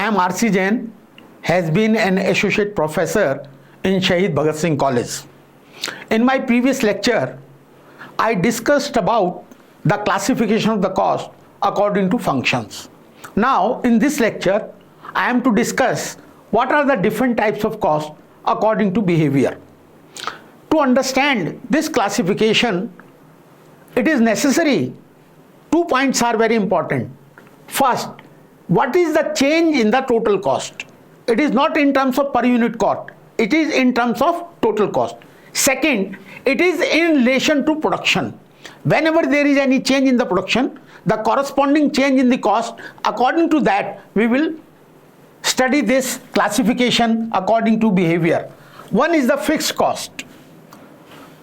am R.C. Jain, has been an associate professor in Shaheed Bhagat Singh College. In my previous lecture, I discussed about the classification of the cost according to functions. Now, in this lecture, I am to discuss what are the different types of cost according to behavior. To understand this classification, it is necessary. 2 points are very important. First, what is the change in the total cost? It is not in terms of per unit cost. It is in terms of total cost. Second, it is in relation to production. Whenever there is any change in the production, the corresponding change in the cost, according to that, we will study this classification according to behavior. One is the fixed cost.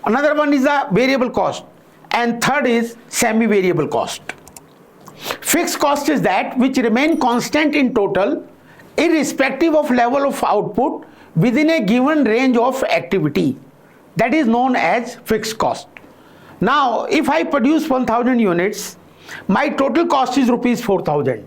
Another one is the variable cost. And third is semi-variable cost. Fixed cost is that which remain constant in total, irrespective of level of output within a given range of activity. That is known as fixed cost. Now, if I produce 1000 units, my total cost is rupees 4000.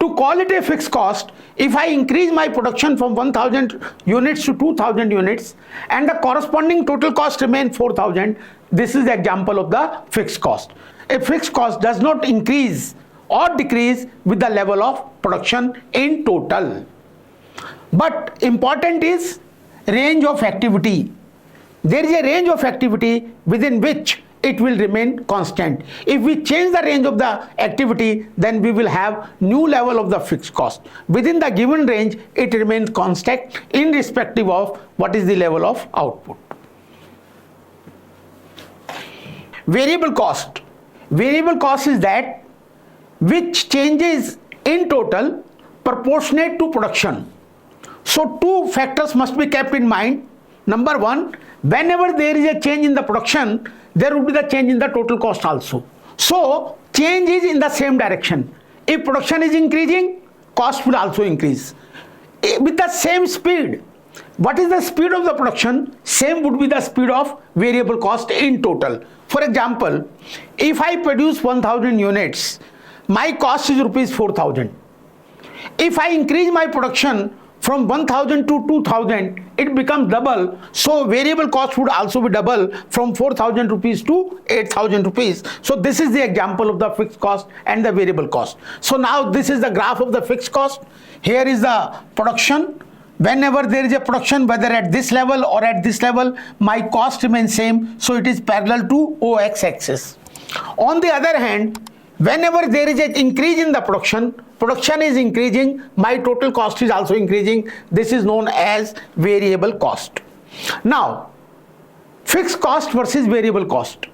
To call it a fixed cost, if I increase my production from 1000 units to 2000 units and the corresponding total cost remains 4000, this is the example of the fixed cost. A fixed cost does not increase or decrease with the level of production in total. But important is range of activity. There is a range of activity within which it will remain constant. If we change the range of the activity, then we will have new level of the fixed cost. Within the given range, it remains constant irrespective of what is the level of output. Variable cost. Variable cost is that which changes in total proportionate to production. So two factors must be kept in mind. Number one, whenever there is a change in the production, there would be the change in the total cost also. So change is in the same direction. If production is increasing, cost will also increase with the same speed. What is the speed of the production? Same would be the speed of variable cost in total. For example, if I produce 1000 units, my cost is rupees 4000. If I increase my production from 1000 to 2000, it becomes double. So variable cost would also be double from 4000 rupees to 8000 rupees. So this is the example of the fixed cost and the variable cost. So now this is the graph of the fixed cost. Here is the production. Whenever there is a production, whether at this level or at this level, my cost remains same. So it is parallel to OX axis. On the other hand, whenever there is an increase in the production is increasing, my total cost is also increasing. This is known as variable cost. Now, fixed cost versus variable cost.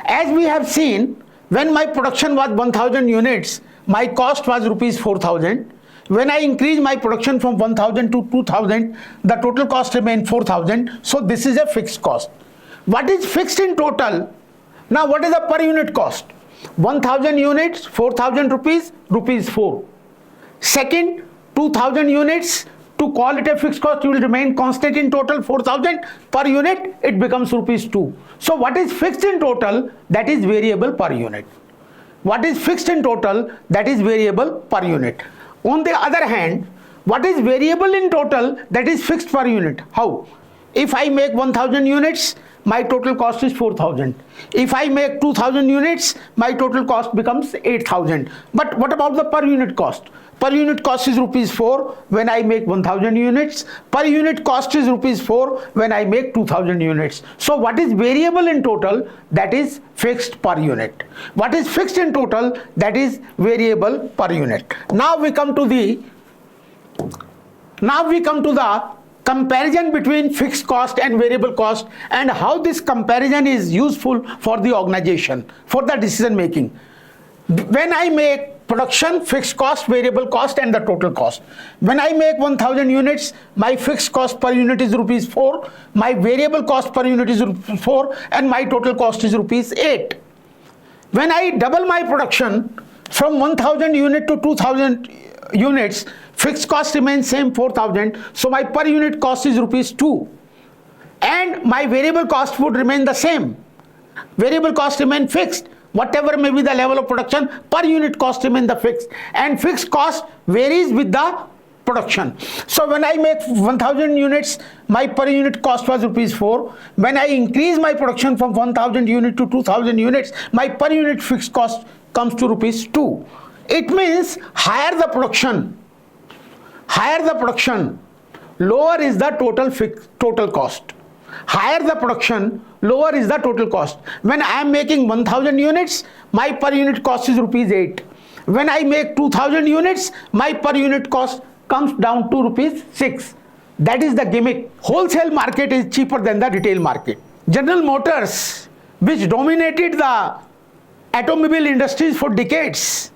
As we have seen, when my production was 1000 units, my cost was rupees 4000. When I increase my production from 1000 to 2000, the total cost remains 4000. So this is a fixed cost. What is fixed in total? Now, what is the per unit cost? 1000 units, 4000 rupees, rupees 4. Second, 2000 units, to call it a fixed cost, you will remain constant in total 4000 per unit, it becomes rupees 2. So what is fixed in total? That is variable per unit. What is fixed in total? That is variable per unit. On the other hand, what is variable in total? That is fixed per unit. How? If I make 1000 units, my total cost is 4000. If I make 2000 units, my total cost becomes 8000. But what about the per unit cost? Per unit cost is rupees 4 when I make 1000 units. Per unit cost is rupees 4 when I make 2000 units. So what is variable in total? That is fixed per unit. What is fixed in total? That is variable per unit. Now we come to the comparison between fixed cost and variable cost and how this comparison is useful for the organization, for the decision making. When I make production, fixed cost, variable cost and the total cost. When I make 1000 units, my fixed cost per unit is rupees 4, my variable cost per unit is rupees 4 and my total cost is rupees 8. When I double my production from 1000 unit to 2000 units, fixed cost remains same 4000, so my per unit cost is rupees 2 and my variable cost would remain the same. Variable cost remain fixed, whatever may be the level of production, per unit cost remains the fixed, and fixed cost varies with the production. So when I make 1000 units, my per unit cost was rupees 4. When I increase my production from 1000 unit to 2000 units, my per unit fixed cost comes to rupees 2. It means higher the production, lower is the total cost. Higher the production, lower is the total cost. When I am making 1000 units, my per unit cost is rupees 8. When I make 2000 units, my per unit cost comes down to rupees 6. That is the gimmick. Wholesale market is cheaper than the retail market. General Motors, which dominated the automobile industries for decades,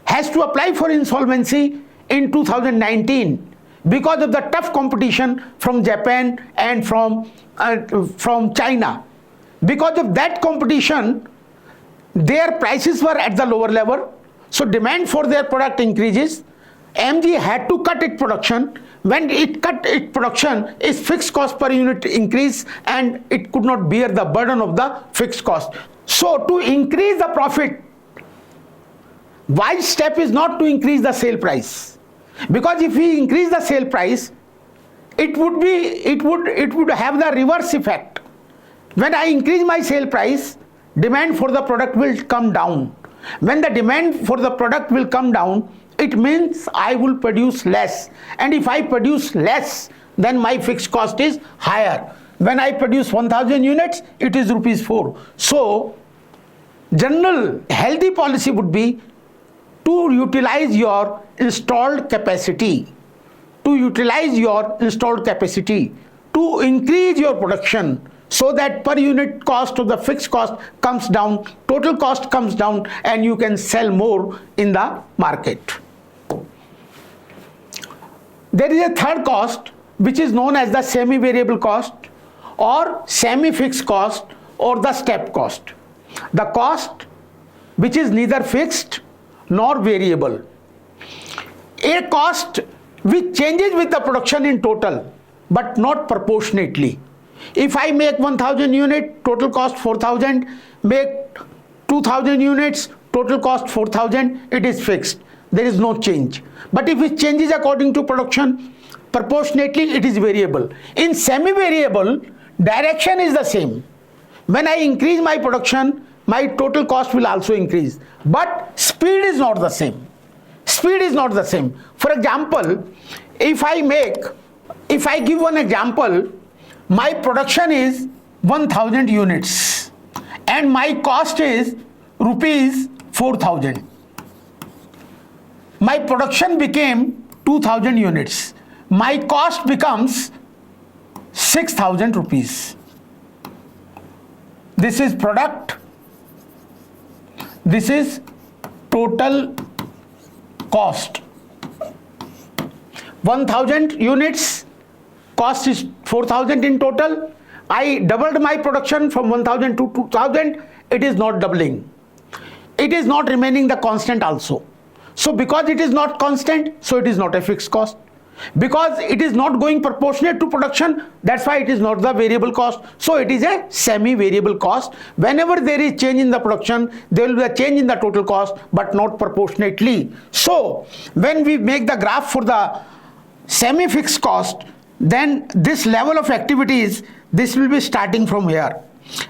has to apply for insolvency in 2019 because of the tough competition from Japan and from China. Because of that competition, their prices were at the lower level, so demand for their product increases. AMG had to cut its production. When it cut its production, its fixed cost per unit increased and it could not bear the burden of the fixed cost. So to increase the profit, wise step is not to increase the sale price, because if we increase the sale price, it would have the reverse effect. When I increase my sale price, demand for the product will come down. When the demand for the product will come down, it means I will produce less, and if I produce less, then my fixed cost is higher. When I produce 1000 units, it is rupees 4. So general healthy policy would be to utilize your installed capacity, to increase your production, so that per unit cost of the fixed cost comes down, total cost comes down, and you can sell more in the market. There is a third cost which is known as the semi-variable cost or semi-fixed cost or the step cost. The cost which is neither fixed nor variable. A cost which changes with the production in total but not proportionately. If I make 1000 units, total cost 4000, make 2000 units, total cost 4000, it is fixed. There is no change. But if it changes according to production, proportionately it is variable. In semi-variable, direction is the same. When I increase my production, my total cost will also increase. But speed is not the same. For example, if I give one example, my production is 1000 units and my cost is rupees 4000. My production became 2000 units. My cost becomes 6000 rupees. This is product. This is total cost. 1000 units, cost is 4000 in total. I doubled my production from 1000 to 2000. It is not doubling. It is not remaining the constant also. So because it is not constant, so it is not a fixed cost. Because it is not going proportionate to production, that's why it is not the variable cost. So it is a semi-variable cost. Whenever there is change in the production, there will be a change in the total cost, but not proportionately. So when we make the graph for the semi-fixed cost, then this level of activities, this will be starting from here.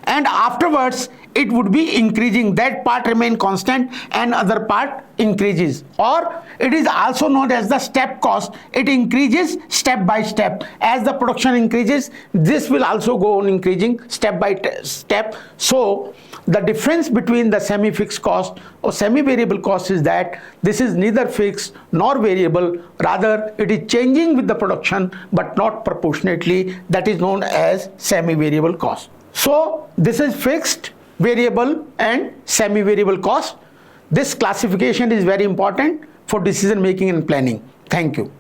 And afterwards, it would be increasing. That part remain constant and other part increases. Or it is also known as the step cost. It increases step by step. As the production increases, this will also go on increasing step by step. So the difference between the semi-fixed cost or semi-variable cost is that this is neither fixed nor variable. Rather, it is changing with the production but not proportionately. That is known as semi-variable cost. So this is fixed, variable and semi-variable cost. This classification is very important for decision making and planning. Thank you.